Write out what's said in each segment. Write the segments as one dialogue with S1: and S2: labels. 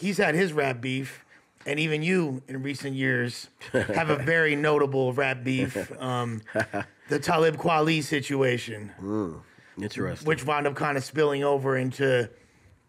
S1: he's had his rap beef, and even you in recent years have a very notable rap beef. The Talib Kweli situation.
S2: Interesting.
S1: Which wound up kind of spilling over into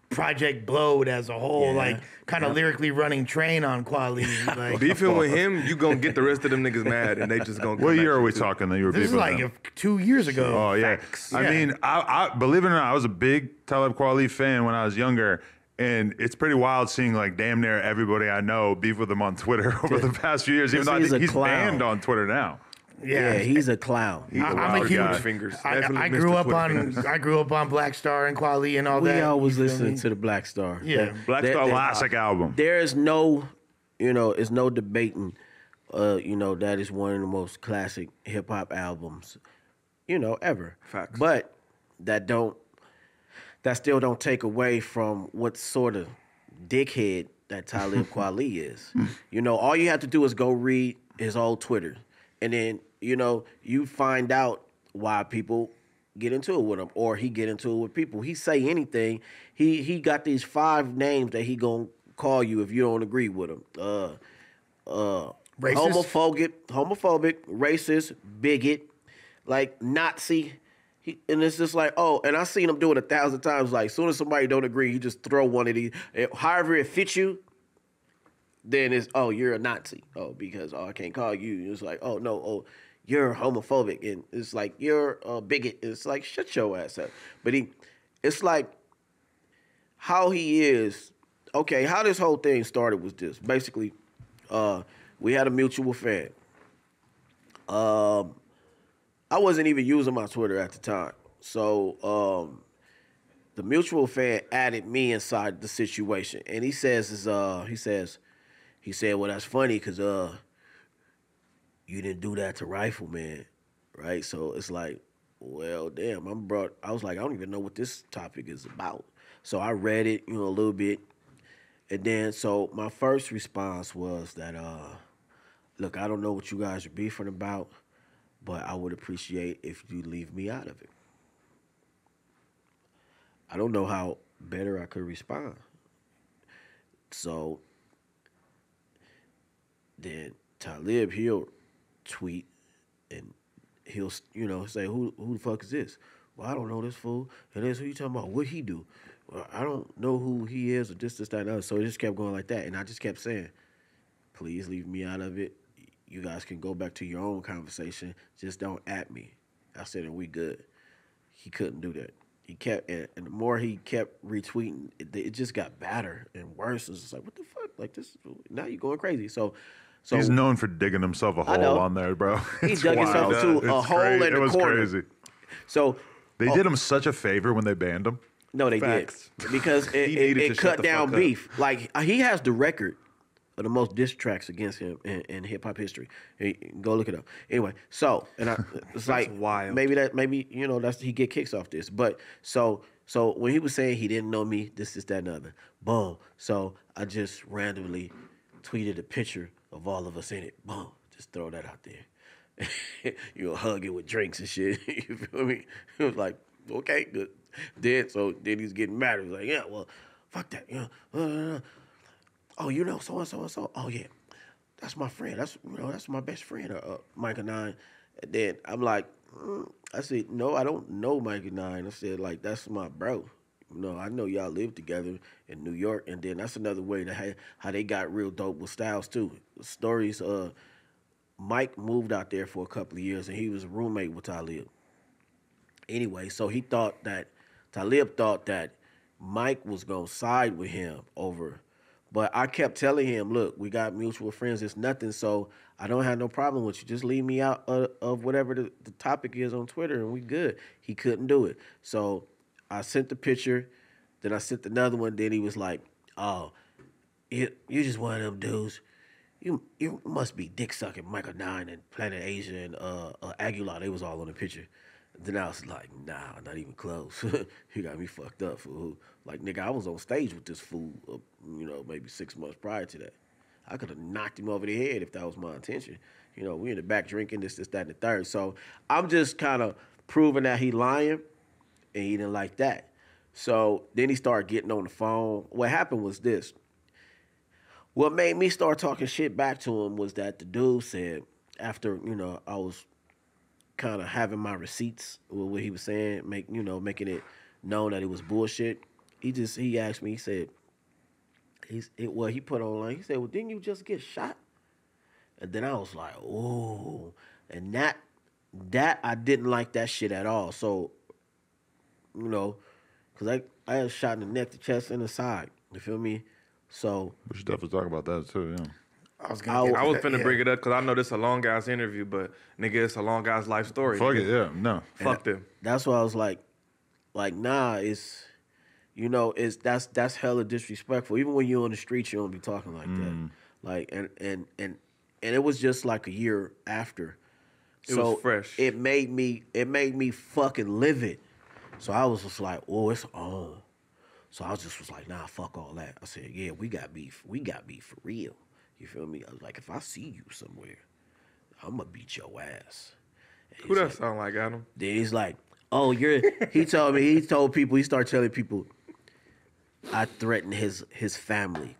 S1: Project Blowed as a whole, like kind of lyrically running train on Kweli. Like,
S3: beefing with him, you gonna get the rest of them niggas mad, and they just gonna.
S4: What year are we talking that you were
S1: this is
S4: beefing
S1: like
S4: with him?
S1: 2 years ago.
S4: Oh, yeah. I mean, I believe it or not, I was a big Talib Kweli fan when I was younger. And it's pretty wild seeing like damn near everybody I know beef with him on Twitter over the past few years, even though I think he's banned on Twitter now.
S2: Yeah, he's a clown.
S1: I'm a huge
S3: fingers.
S1: I grew up on Black Star and Kweli and all that.
S2: We always listen to the Black Star.
S1: Yeah,
S4: Black Star classic album.
S2: There is no, it's no debating. That is one of the most classic hip hop albums, ever.
S3: Facts.
S2: But that still don't take away from what sort of dickhead that Talib Kweli is. All you have to do is go read his old Twitter, and then you find out why people get into it with him, or he get into it with people. He say anything. He got these 5 names that he gonna call you if you don't agree with him. Homophobic, racist, bigot, like Nazi. And it's just like, and I seen him do it 1,000 times. Like, as soon as somebody don't agree, you just throw one of these. However it fits you, then it's, you're a Nazi. Because I can't call you. It's like, no, you're homophobic. And it's like, you're a bigot. It's like, shut your ass up. But it's like, how he is, okay, how this whole thing started was this. Basically, we had a mutual fan. I wasn't even using my Twitter at the time. So the mutual fan added me inside the situation. And he says, well, that's funny because you didn't do that to Rifleman, right? So it's like, well, damn, I was like, I don't even know what this topic is about. So I read it, a little bit. And then, so my first response was that, look, I don't know what you guys are beefing about, but I would appreciate if you leave me out of it. I don't know how better I could respond. So then Talib, he'll tweet and he'll, say, who the fuck is this? Well, I don't know this fool. And this, who you talking about? What he do? Well, I don't know who he is or this, that, and other. So it just kept going like that. And I just kept saying, please leave me out of it. You guys can go back to your own conversation. Just don't at me. I said, and we good. He couldn't do that. He kept, and the more he kept retweeting, it just got badder and worse. It was just like, what the fuck? Like this, now you're going crazy. So
S4: he's known for digging himself a hole on there, bro.
S2: He dug himself into a hole in the corner.
S4: It was crazy.
S2: So
S4: they did him such a favor when they banned him.
S2: No, they did, because it cut down beef. Like, he has the record of the most diss tracks against him in hip hop history. Go look it up. Anyway, so it's like
S3: wild.
S2: Maybe that's he get kicks off this. But so when he was saying he didn't know me, this, that, and the other, boom. So I just randomly tweeted a picture of all of us in it. Boom, just throw that out there. Hug it with drinks and shit. You feel me? It was like, okay, good. Then he's getting mad. He was like, yeah, well, fuck that. Oh, so and so and so. Oh yeah, that's my friend. That's my best friend, Micah 9. And then I'm like, I said, no, I don't know Micah 9. I said, like, that's my bro. I know y'all live together in New York. And then that's another way to how they got real dope with Styles too. Stories. Mike moved out there for a couple of years, and he was a roommate with Talib. Anyway, so Talib thought that Mike was gonna side with him over. But I kept telling him, look, we got mutual friends. It's nothing, so I don't have no problem with you. Just leave me out of whatever the topic is on Twitter, and we good. He couldn't do it. So I sent the picture. Then I sent another one. Then he was like, oh, you just one of them dudes. You must be dick-sucking Michael 9 and Planet Asia and Aguilar. They was all on the picture. Then I was like, nah, not even close. You got me fucked up, fool. Like, nigga, I was on stage with this fool, maybe 6 months prior to that. I could have knocked him over the head if that was my intention. We in the back drinking this, that, and the third. So I'm just kind of proving that he lying, and he didn't like that. So then he started getting on the phone. What happened was this. what made me start talking shit back to him was that the dude said, after, I was kind of having my receipts with what he was saying, making it known that it was bullshit. He asked me, he said, he put online, he said, well, didn't you just get shot? And then I was like, oh, and that I didn't like that shit at all. So, because I had shot in the neck, the chest, and the side. You feel me? So
S4: We should definitely talk about that too. Yeah.
S1: I was
S3: finna bring it up because I know this is a long ass interview, but nigga, it's a long ass life story.
S4: Fuck
S3: nigga.
S4: it. Yeah. No.
S3: Fuck them.
S2: that's why I was like, nah, that's hella disrespectful. Even when you're on the streets, you don't be talking like that. Like, and it was just like a year after.
S3: It was fresh.
S2: It made me fucking livid. So I was just like, oh, it's on. So I was like, nah, fuck all that. I said, yeah, we got beef. We got beef for real. You feel me? I was like, if I see you somewhere, I'm gonna beat your ass. And
S3: Who
S2: he's
S3: that
S2: like,
S3: sound like, Adam?
S2: Then he's like, oh, he told people, he started telling people, I threatened his family.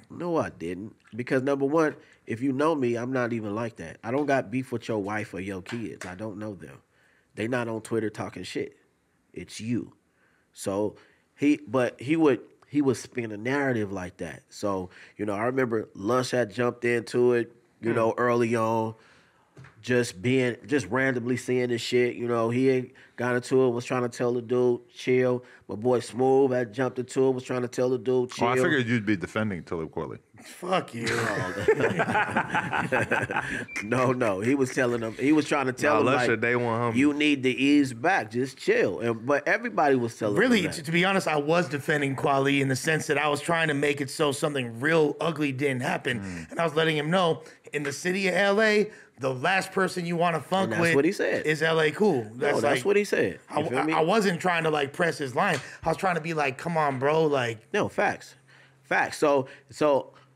S2: No, I didn't. Because number one, if you know me, I'm not even like that. I don't got beef with your wife or your kids. I don't know them. They not on Twitter talking shit. It's you. So he would spin a narrative like that. So, I remember Lush had jumped into it, early on. Just randomly seeing this shit, he had got into it, was trying to tell the dude, chill. My boy Smooth had jumped into it, was trying to tell the dude, chill.
S4: Oh, I figured you'd be defending Talib Kweli.
S1: Fuck you.
S2: No. He was trying to tell him, like,
S3: day one homie.
S2: you need to ease back, just chill. But everybody was telling
S1: Really,
S2: him that.
S1: to be honest, I was defending Kweli in the sense that I was trying to make it so something real ugly didn't happen. And I was letting him know, in the city of L.A., the last person you want to funk
S2: And that's
S1: with
S2: what he said.
S1: is L.A. Cool.
S2: That's what he said. You feel me?
S1: I wasn't trying to, like, press his line. I was trying to be like, come on, bro. Like,
S2: No, facts. So,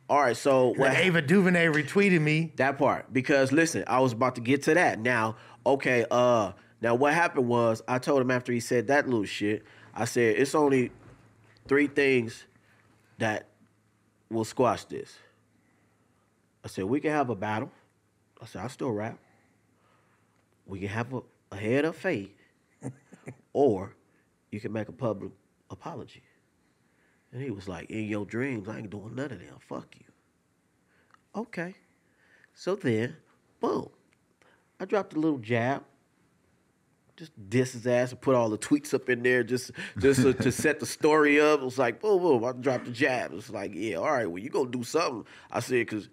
S2: all right, so
S1: when Ava DuVernay retweeted me.
S2: that part, because listen, I was about to get to that. Now, okay, now what happened was I told him after he said that little shit, I said, it's only 3 things that will squash this. I said, we can have a battle. I said, I still rap. We can have a head of fade, or you can make a public apology. And he was like, in your dreams, I ain't doing none of them. Fuck you. Okay. So then, boom. I dropped a little jab. Just diss his ass and put all the tweets up in there just to set the story up. It was like, boom, boom. I dropped the jab. It was like, yeah, all right, well, you gonna do something. I said, because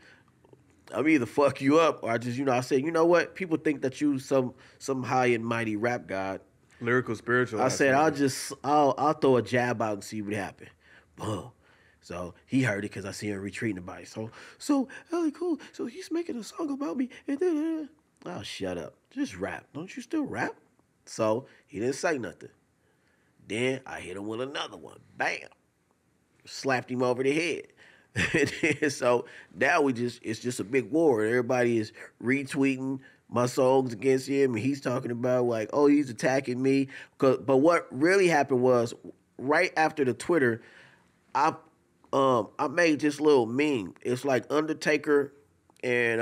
S2: I'm either fuck you up or I just, I said, you know what? People think that you some high and mighty rap god.
S3: Lyrical, spiritual.
S2: I said, I'll throw a jab out and see what happens. Boom. So he heard it because I see him retweeting about it. So Ellie cool. So he's making a song about me. And then, oh, shut up. Just rap. Don't you still rap? So he didn't say nothing. Then I hit him with another one. Bam. Slapped him over the head. So now it's just a big war. Everybody is retweeting my songs against him, and he's talking about like, oh, he's attacking me. But what really happened was right after the Twitter, I made this little meme. It's like Undertaker and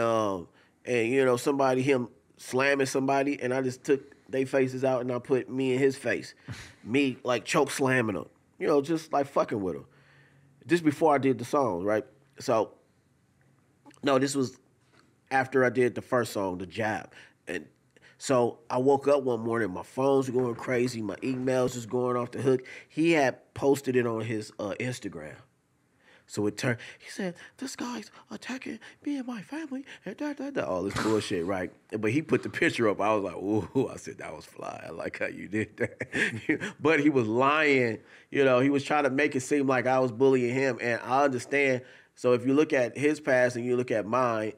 S2: somebody him slamming somebody, and I just took their faces out and I put me in his face, me like choke slamming him, just like fucking with him. Just before I did the song, right? So, no, this was after I did the first song, the jab. And so I woke up one morning, my phones were going crazy, my emails was going off the hook. He had posted it on his Instagram. So it turned, he said, this guy's attacking me and my family, and all this bullshit, right? But he put the picture up. I was like, ooh, I said, that was fly. I like how you did that. But he was lying. He was trying to make it seem like I was bullying him, and I understand. So if you look at his past and you look at mine,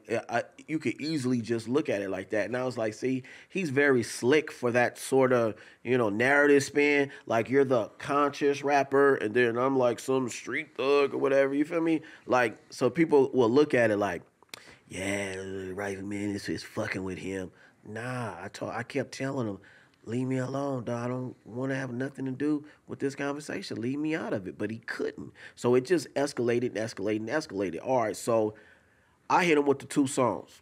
S2: you could easily just look at it like that. And I was like, see, he's very slick for that sort of, narrative spin. Like you're the conscious rapper and then I'm like some street thug or whatever. You feel me? Like, so people will look at it like, yeah, Rifleman is fucking with him. Nah, I kept telling him, leave me alone, dog. I don't want to have nothing to do with this conversation. Leave me out of it. But he couldn't. So it just escalated and escalated and escalated. All right, so I hit him with the 2 songs.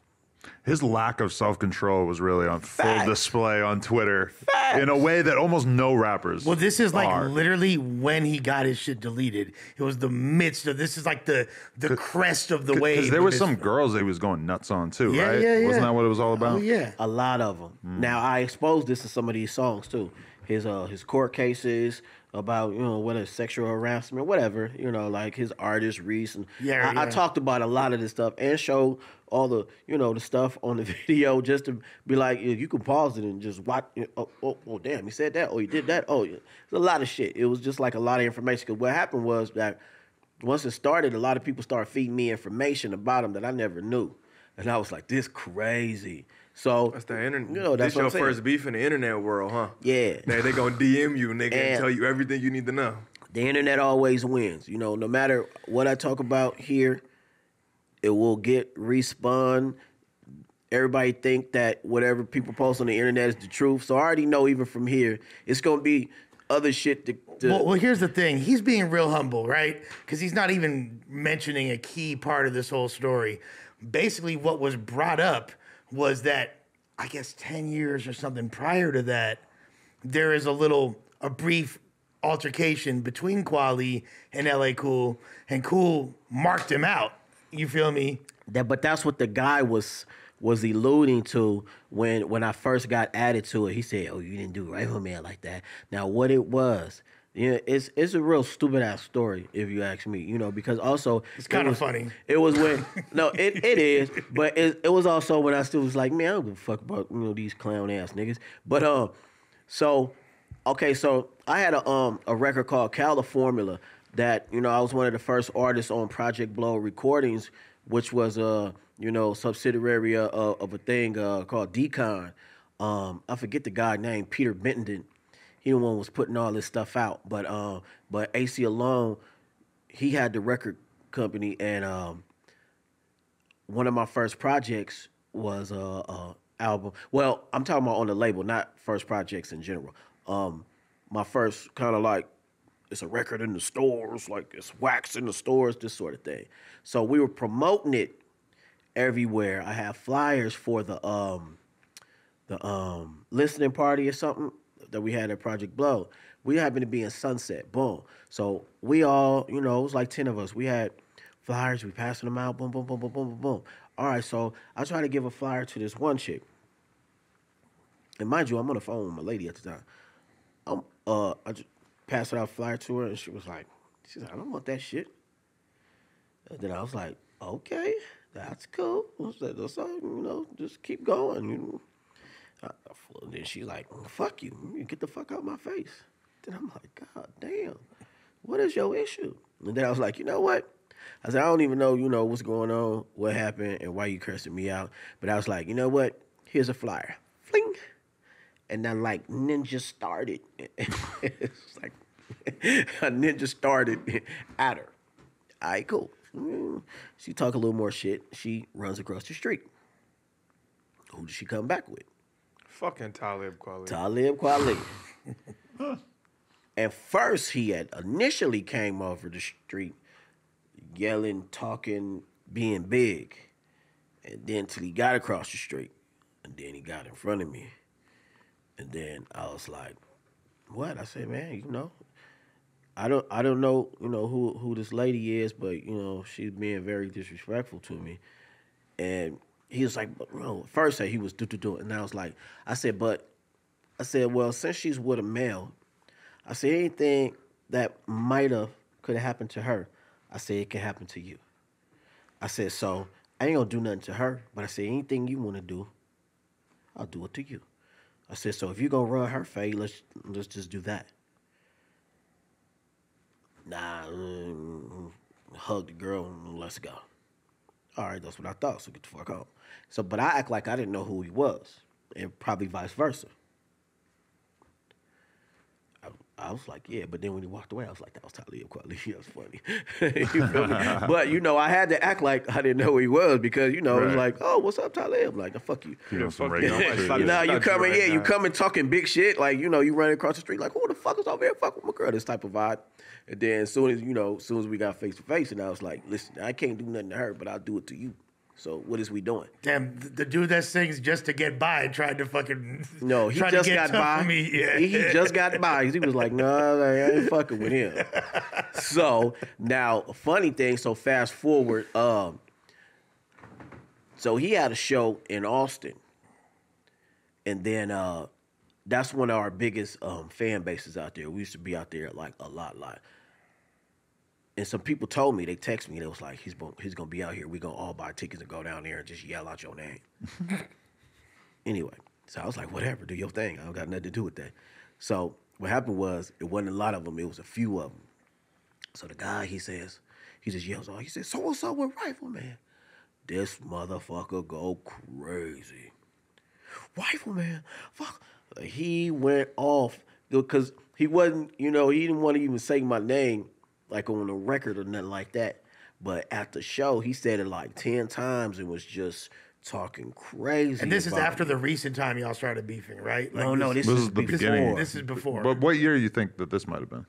S4: His lack of self-control was really on
S2: Facts.
S4: full display on Twitter
S2: Facts.
S4: in a way that almost no rappers.
S1: Well, this is like
S4: are.
S1: literally when he got his shit deleted. It was the midst of this is like the crest of the wave.
S4: Because there
S1: of
S4: was
S1: his-
S4: some girls that he was going nuts on too,
S1: Yeah,
S4: right?
S1: yeah, yeah.
S4: Wasn't that what it was all about?
S1: Oh yeah.
S2: A lot of them. Now I exposed this to some of these songs too. His court cases about whether sexual harassment, whatever, like his artist Reese, and
S1: Yeah,
S2: I
S1: yeah.
S2: talked about a lot of this stuff and showed all the the stuff on the video just to be like, you can pause it and just watch. Oh damn, he said that. Oh, he did that. Oh yeah, it's a lot of shit. It was just like a lot of information. Because what happened was that once it started, a lot of people started feeding me information about him that I never knew, and I was like, this crazy. So
S3: That's the internet.
S2: That's
S3: This
S2: what
S3: your
S2: I'm saying.
S3: first beef in the internet world, huh?
S2: Yeah.
S3: They gonna DM you, nigga, and
S2: And-
S3: tell you everything you need to know.
S2: The internet always wins. No matter what I talk about here, it will get respun. Everybody think that whatever people post on the internet is the truth. So I already know even from here, it's going to be other shit to
S1: Well, here's the thing. He's being real humble, right? Because he's not even mentioning a key part of this whole story. Basically, what was brought up was that, I guess 10 years or something prior to that, there is a brief altercation between Kweli and LA Cool, and Cool marked him out. You feel me?
S2: But that's what the guy was alluding to when I first got added to it. He said, "Oh, you didn't do Rifleman like that." Now, what it was, it's a real stupid ass story if you ask me. Because also
S1: It's kind of funny.
S2: It was when it is, but it was also when I still was like, man, I don't give a fuck about these clown ass niggas. But so I had a record called Califormula that I was one of the first artists on Project Blow Recordings, which was subsidiary of a thing called Decon. I forget the guy named Peter Bentenden. He the one was putting all this stuff out, but AC Alone, he had the record company, and one of my first projects was album. Well, I'm talking about on the label, not first projects in general. My first kind of like, it's a record in the stores, like it's wax in the stores, this sort of thing. So we were promoting it everywhere. I have flyers for the listening party or something that we had at Project Blow. We happened to be in Sunset, boom. So we all, it was like 10 of us. We had flyers, we passing them out, boom, boom, boom, boom, boom, boom, boom. All right, so I tried to give a flyer to this one chick. And mind you, I'm on the phone with my lady at the time. I just passed out a flyer to her, and she was like, I don't want that shit. And then I was like, okay, that's cool. That's all, just keep going. And then she's like, fuck you. You get the fuck out of my face. Then I'm like, God damn, what is your issue? And then I was like, you know what? I said, I don't even know, what's going on, what happened, and why you cursing me out. But I was like, you know what? Here's a flyer. Fling. And then like ninja started. It's like a ninja started at her. All right, cool. She talk a little more shit. She runs across the street. Who does she come back with?
S3: Fucking Talib Kweli.
S2: Talib Kweli. At first, he had initially came over the street yelling, talking, being big. And then till he got across the street. And then he got in front of me. And then I was like, what? I said, man, I don't know, who this lady is, but, she's being very disrespectful to me. And he was like, first he was do. And I was like, I said, well, since she's with a male, I said, anything that could have happened to her, I said, it can happen to you. I said, so I ain't gonna do nothing to her, but I said, anything you want to do, I'll do it to you. I said, so if you're gonna run her fade, let's just do that. Nah, hug the girl and let's go. All right, that's what I thought, so get the fuck out. So, but I act like I didn't know who he was, and probably vice versa. I was like, yeah, but then when he walked away, I was like, that was Talib Kweli. That was funny. You feel me? But, you know, I had to act like I didn't know who he was because, you know, it was like, oh, what's up, Talib? I'm like, oh, fuck you.
S4: You know, some
S3: fuck you.
S4: regular shit.
S2: Now you coming,
S3: right
S2: you
S3: now.
S2: coming talking big shit, like, you know, you running across the street, like, who the fuck is over here fucking with my girl? This type of vibe. And then as soon as we got face to face, and I was like, listen, I can't do nothing to her, but I'll do it to you. So what is we doing?
S1: Damn, the dude that sings just to get by tried to fucking.
S2: No, he
S1: tried to
S2: just
S1: get
S2: got
S1: tough
S2: by.
S1: for me. Yeah.
S2: He just got by. He was like, no, I ain't fucking with him. So now, a funny thing. So fast forward. So he had a show in Austin, and then that's one of our biggest fan bases out there. We used to be out there like a lot. And some people told me, they texted me, and it was like, he's gonna be out here. We gonna all buy tickets and go down there and just yell out your name. Anyway, so I was like, whatever, do your thing. I don't got nothing to do with that. So what happened was, it wasn't a lot of them, it was a few of them. So the guy, he just yells out, he says, so what's up with Rifleman? This motherfucker go crazy. Rifleman, fuck. He went off, because he wasn't, he didn't want to even say my name, like on the record or nothing like that. But at the show, he said it like 10 times and was just talking crazy.
S1: And this is after
S2: me.
S1: the recent time y'all started beefing, right? Like
S2: No, this
S4: This
S2: is
S4: is the
S2: before.
S4: beginning.
S1: This is before.
S4: But what year you think that this might have been?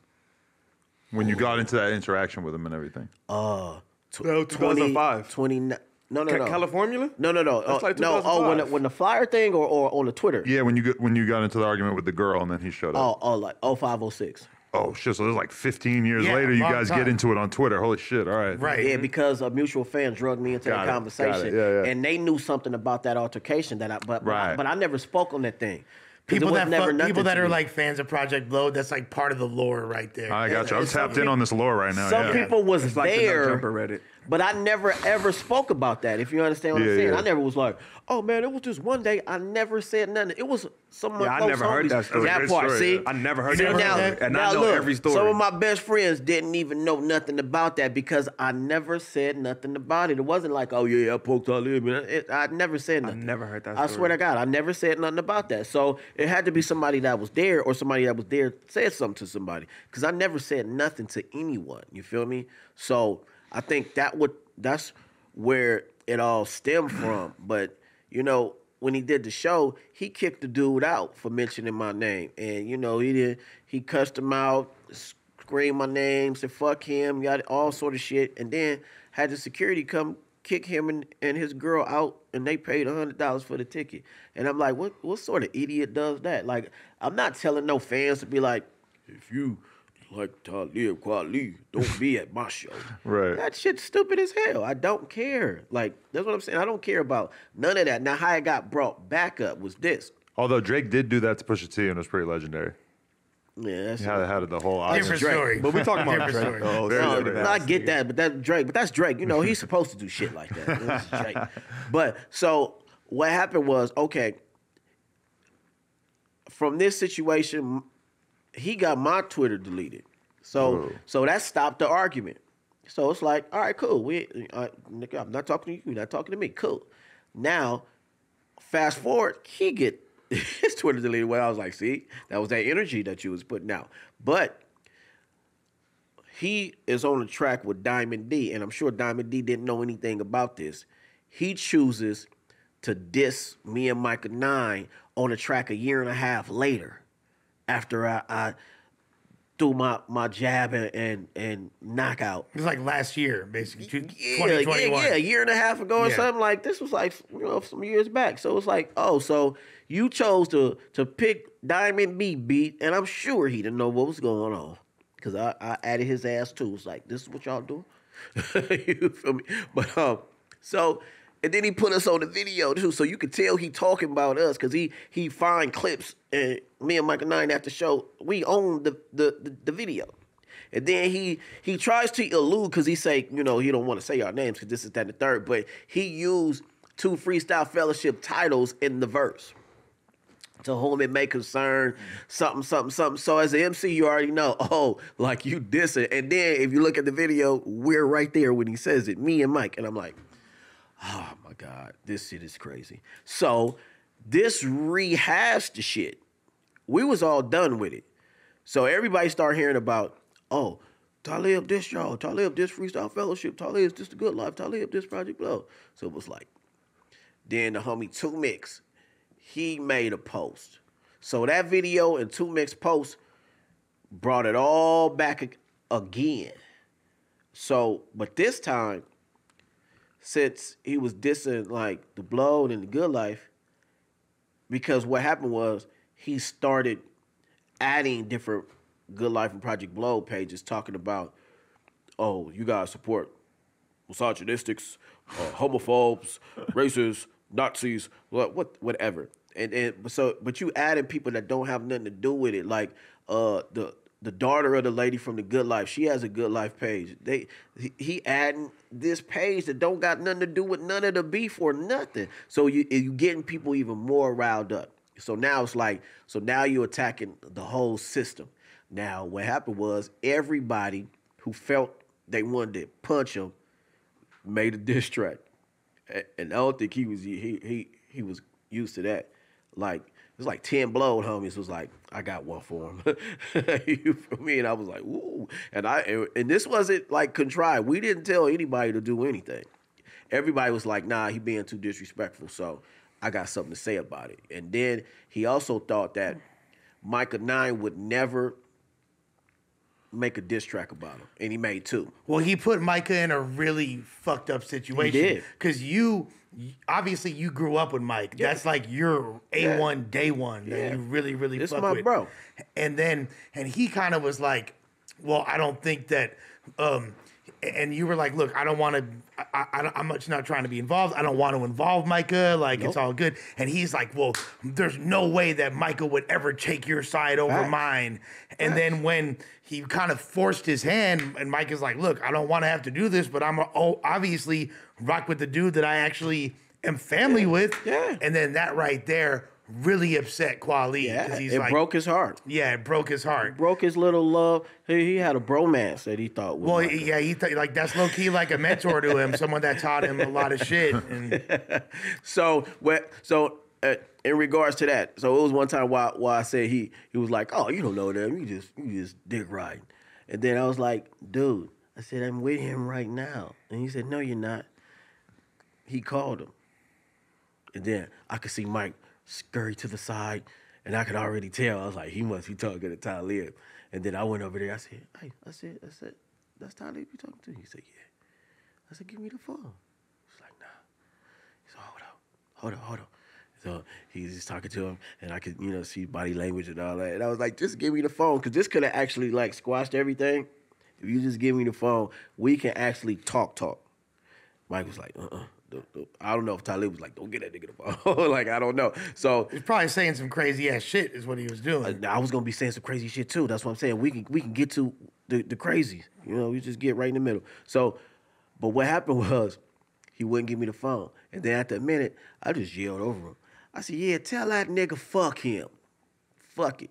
S4: When you got into that interaction with him and everything?
S3: 2005.
S2: 29. No.
S3: California?
S2: No.
S3: That's like
S2: No.
S3: 2005.
S2: When the flyer thing or on the Twitter?
S4: Yeah, when you got into the argument with the girl and then he showed up.
S2: Like 0506.
S4: Oh shit! So this is like 15 years
S1: Yeah,
S4: later. You
S1: long
S4: guys
S1: time.
S4: get into it on Twitter. Holy shit! All right.
S1: Right.
S2: Yeah, because a mutual fan drugged me into
S4: Got
S2: the
S4: it,
S2: conversation,
S4: got it, yeah.
S2: and they knew something about that altercation but
S4: Right.
S2: I never spoke on that thing. 'Cause it
S1: People
S2: was
S1: that
S2: never nothing
S1: people that
S2: to
S1: are
S2: me.
S1: like fans of Project Load, that's like part of the lore right there.
S4: I got you. I'm
S2: And some
S4: tapped in on this lore right now.
S2: Some
S4: yeah.
S2: people was
S3: It's like the No
S2: there,
S3: Jumper Reddit.
S2: but I never ever spoke about that. If you understand what
S4: Yeah,
S2: I'm saying,
S4: yeah.
S2: I never was like, "Oh man, it was just one day." I never said nothing. It was some of my
S3: Yeah, I
S2: close
S3: never heard
S2: homies.
S3: that story.
S2: That
S4: Great
S2: part,
S4: story,
S2: see,
S4: yeah.
S3: I never heard
S1: You
S3: that
S1: never
S2: now,
S1: heard
S3: story. And
S2: now
S3: I know
S2: look,
S3: every story.
S2: some of my best friends didn't even know nothing about that because I never said nothing about it. It wasn't like, "Oh yeah, I poked Talib." I never said nothing.
S3: never heard that
S2: I
S3: story.
S2: swear to God, I never said nothing about that. So it had to be somebody that was there, or somebody that was there said something to somebody, because I never said nothing to anyone. You feel me? So I think that's where it all stemmed from. But when he did the show, he kicked the dude out for mentioning my name, and he cussed him out, screamed my name, said fuck him, got all sort of shit, and then had the security come kick him and his girl out, and they paid $100 for the ticket. And I'm like, what sort of idiot does that? Like, I'm not telling no fans to be like, if you like Talib Kweli, don't be at my show.
S4: Right.
S2: That shit's stupid as hell. I don't care. Like, that's what I'm saying. I don't care about none of that. Now, how it got brought back up was this.
S4: Although Drake did do that to Pusha T and it was pretty legendary.
S2: Yeah, that's
S4: He had the whole
S1: Different
S2: Drake.
S1: story.
S3: But we talking about
S1: Different
S3: Drake.
S1: story.
S3: Oh,
S4: Very
S2: No,
S4: different.
S2: I get that, but that's Drake. But that's Drake. He's supposed to do shit like that. That's Drake. But so what happened was, okay, from this situation, he got my Twitter deleted. So that stopped the argument. So it's like, all right, cool. Nigga, I'm not talking to you. You're not talking to me. Cool. Now, fast forward, he get his Twitter deleted. Well, I was like, see, that was that energy that you was putting out. But he is on the track with Diamond D, and I'm sure Diamond D didn't know anything about this. He chooses to diss me and Micah 9 on the track a year and a half later, after I threw my jab and knockout.
S1: It was like last year, basically,
S2: Yeah,
S1: 2021.
S2: a year and a half ago or
S1: Yeah.
S2: something. Like, this was like some years back. So it's like, oh, so you chose to pick Diamond B beat, and I'm sure he didn't know what was going on, because I added his ass too. It's like, this is what y'all do. You feel me? But so. And then he put us on the video too, so you could tell he talking about us, because he find clips, and me and Micah 9 at the show, we own the video. And then he tries to allude, because he say, he don't want to say our names because this is that and the third, but he used 2 Freestyle Fellowship titles in the verse. To whom it may concern, something, something, something. So as an MC, you already know, like you diss it. And then if you look at the video, we're right there when he says it, me and Mike. And I'm like, oh my God, this shit is crazy. So this rehashed the shit. We was all done with it. So everybody start hearing about, oh, Talib this y'all, Talib this Freestyle Fellowship, Talib this The Good Life, Talib this Project Blow. So it was like, then the homie 2 Mix, he made a post. So that video and 2 Mix post brought it all back again. So, but this time, since he was dissing like The Blow and The Good Life, because what happened was he started adding different Good Life and Project Blow pages talking about, oh, you guys support misogynistics, homophobes, racists, Nazis, whatever. But you added people that don't have nothing to do with it, like the daughter of the lady from The Good Life. She has a Good Life page. He adding this page that don't got nothing to do with none of the beef or nothing. So you getting people even more riled up. So now it's like, so now you're attacking the whole system. Now what happened was everybody who felt they wanted to punch him made a diss track, and I don't think he was used to that. Like it was like 10 blowed homies was like, I got one for him. You feel me? And I was like, ooh. And this wasn't like contrived. We didn't tell anybody to do anything. Everybody was like, nah, he being too disrespectful. So I got something to say about it. And then he also thought that Micah 9 would never make a diss track about him, and he made 2.
S1: Well, he put Micah in a really fucked up situation.
S2: He did.
S1: Because obviously you grew up with Mike. Yeah. That's like your A1 day one that you really, really fuck with.
S2: This my bro.
S1: And he kind of was like, well, I don't think that, and you were like, look, I don't want to, I'm much not trying to be involved. I don't want to involve Micah. Like, It's all good. And he's like, well, there's no way that Micah would ever take your side over mine. And then when he kind of forced his hand, and Mike is like, look, I don't want to have to do this, but I'm obviously rock with the dude that I actually am family with.
S2: Yeah.
S1: And then that right there really upset Kweli.
S2: Yeah,
S1: He's
S2: it broke his heart.
S1: Yeah, it broke his heart.
S2: Broke his little love. He had a bromance that he thought was.
S1: Well, he like that's low key like a mentor to him, someone that taught him a lot of shit. And
S2: So in regards to that, so it was one time while I said he was like, oh, you don't know them, you just dick riding, and then I was like, dude, I said I'm with him right now, and he said, no, you're not. He called him, and then I could see Mike scurry to the side, and I could already tell. I was like, he must be talking to Talib. And then I went over there. I said, hey, I said, that's Talib you talking to? He said, yeah. I said, give me the phone. He's like, nah. He said, hold on. So he's just talking to him, and I could, see body language and all that. And I was like, just give me the phone, because this could have actually, like, squashed everything. If you just give me the phone, we can actually talk. Mike was like, I don't know if Talib was like, don't get that nigga the phone. Like, I don't know. So
S1: he's probably saying some crazy ass shit is what he was doing.
S2: I was gonna be saying some crazy shit too. That's what I'm saying. We can get to the crazies. We just get right in the middle. So, but what happened was he wouldn't give me the phone, and then after a minute, I just yelled over him. I said, yeah, tell that nigga fuck him, fuck it.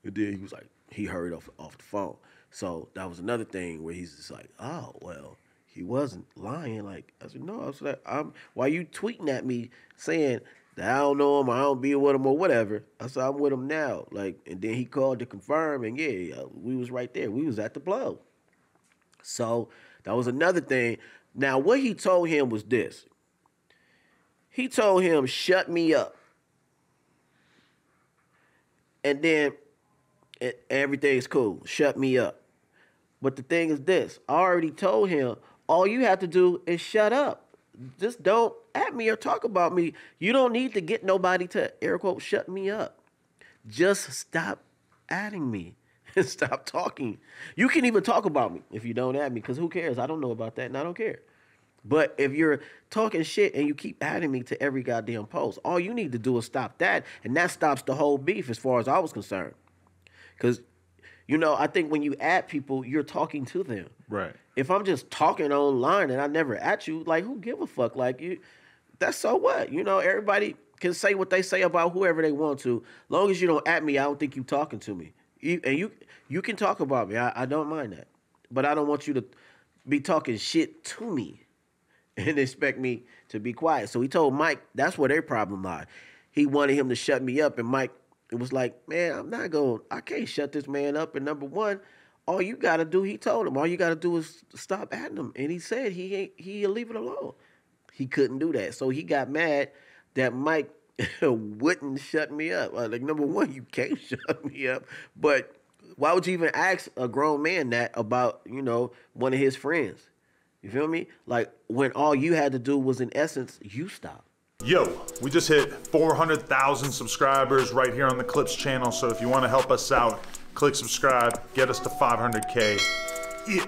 S2: And then he was like, he hurried off the phone. So that was another thing where he's just like, oh well. He wasn't lying. Like, I said, no. I was like, why you tweeting at me saying that I don't know him, or I don't be with him, or whatever? I said, I'm with him now. Like, and then he called to confirm, and we was right there. We was at the blow. So that was another thing. Now, what he told him was this. He told him, shut me up. And then everything's cool. Shut me up. But the thing is this. I already told him, all you have to do is shut up. Just don't at me or talk about me. You don't need to get nobody to, air quote, shut me up. Just stop adding me and stop talking. You can even talk about me if you don't add me, because who cares? I don't know about that, and I don't care. But if you're talking shit and you keep adding me to every goddamn post, all you need to do is stop that, and that stops the whole beef as far as I was concerned. Because, I think when you add people, you're talking to them.
S4: Right.
S2: If I'm just talking online and I never at you, like, who give a fuck? Like, that's so what? Everybody can say what they say about whoever they want to. Long as you don't at me, I don't think you talking to me. You can talk about me. I don't mind that. But I don't want you to be talking shit to me and expect me to be quiet. So he told Mike that's where their problem lied. He wanted him to shut me up, and Mike it was like, man, I can't shut this man up. And number one, all you got to do, he told him, all you got to do is stop at him. And he said he'll leave it alone. He couldn't do that. So he got mad that Mike wouldn't shut me up. Like, number one, you can't shut me up. But why would you even ask a grown man that about, one of his friends? You feel me? Like, when all you had to do was, in essence, you stop.
S4: Yo, we just hit 400,000 subscribers right here on the Clips channel. So if you want to help us out, click subscribe, get us to 500K. Yeah.